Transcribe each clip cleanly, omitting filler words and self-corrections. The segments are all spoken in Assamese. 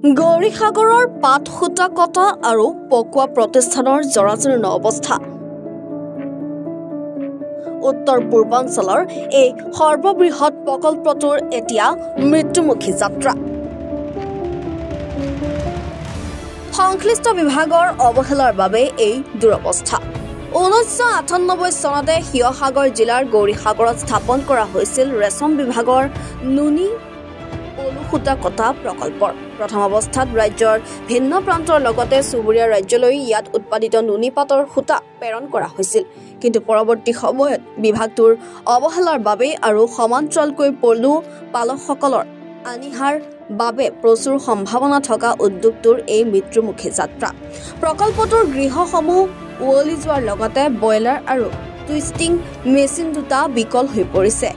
গৌৰীসাগৰৰ পাত সূতা কটা আৰু পকোৱা প্ৰতিষ্ঠানৰ জৰাজীৰ্ণ অৱস্থা। উত্তৰ পূৰ্বাঞ্চলৰ এই সৰ্ববৃহৎ প্ৰকল্পটোৰ এতিয়া মৃত্যুমুখী যাত্ৰা। সংশ্লিষ্ট বিভাগৰ অৱহেলাৰ বাবে এই দুৰৱস্থা। 1998 চনতে শিৱসাগৰ জিলাৰ গৌৰীসাগৰত স্থাপন কৰা হৈছিল ৰেচম বিভাগৰ নুনী পলু সূতা কটা প্ৰকল্পৰ। প্ৰথম অৱস্থাত ৰাজ্যৰ ভিন্ন প্ৰান্তৰ লগতে চুবুৰীয়া ৰাজ্যলৈ ইয়াত উৎপাদিত নুনী পাতৰ সূতা প্ৰেৰণ কৰা হৈছিল। কিন্তু পৰৱৰ্তী সময়ত বিভাগটোৰ অৱহেলাৰ বাবে আৰু সমান্তৰালকৈ পলু পালকসকলৰ আনিহাৰ বাবে প্ৰচুৰ সম্ভাৱনা থকা উদ্যোগটোৰ এই মৃত্যুমুখী যাত্ৰা। প্ৰকল্পটোৰ গৃহসমূহ উৱলি যোৱাৰ লগতে বয়লাৰ আৰু টুইষ্টিং মেচিন দুটা বিকল হৈ পৰিছে।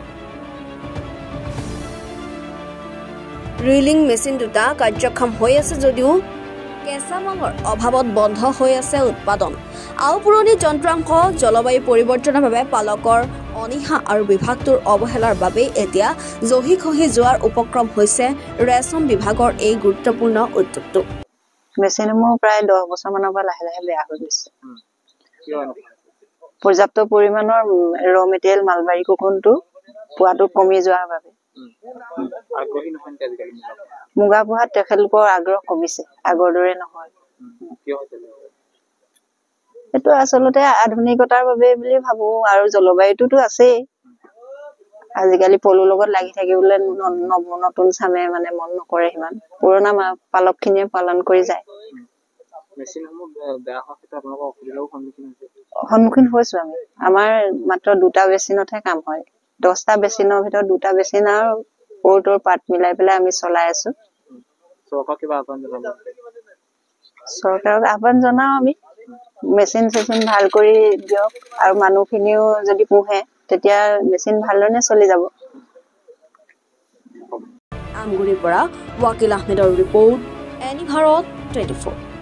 ৰিলিং মেচিন দুটা কাৰ্যক্ষম হৈ আছে যদিও কেঁচামালৰ অভাৱত বন্ধ হৈ আছে উৎপাদন। আও পুৰণি যন্ত্ৰাংশ, জলবায়ু পৰিৱৰ্তনৰ বাবে পালকৰ অনীহা আৰু বিভাগটোৰ অৱহেলাৰ বাবে এতিয়া জহি খহি যোৱাৰ উপক্ৰম হৈছে ৰেচম বিভাগৰ এই গুৰুত্বপূৰ্ণ উদ্যোগটো। মেচিনসমূহ প্ৰায় 10 বছৰমানৰ পৰা লাহে লাহে বেয়া হৈ গৈছে। পৰ্যাপ্ত পৰিমাণৰ ৰ মেটেৰিয়েল মালবাৰী কোকোনটো পোৱাটো কমি যোৱাৰ বাবে মুগা পোহাত তেখেতলোকৰ আগ্ৰহ কমিছে, আগৰ দৰে নহয়। এইটো আচলতে আধুনিকতাৰ বাবে বুলি ভাবো, আৰু জলবায়ুটোতো আছেই। আজিকালি পলুৰ লগত লাগি থাকিবলৈ নতুন চামে মন নকৰে সিমান। পুৰণা পালক খিনিয়ে পালন কৰি যায়। সন্মুখীন হৈছো আমি। আমাৰ মাত্ৰ 2টা বেচিনতহে কাম হয়। 10টা বেচিনৰ ভিতৰত 2টা বেচিন আৰু ওৰটোৰ পাত মিলাই পেলাই আমি চলাই আছো। চৰকাৰক আহ্বান জনাও আমি, মেচিন চেচিন ভাল কৰি দিয়ক, আৰু মানুহখিনিও যদি পোহে তেতিয়া মেচিন ভালদৰে চলি যাব। আমগুৰিৰ পৰা ৱাকিল আহমেদৰ ৰিপৰ্ট, এনি ভাৰত 24।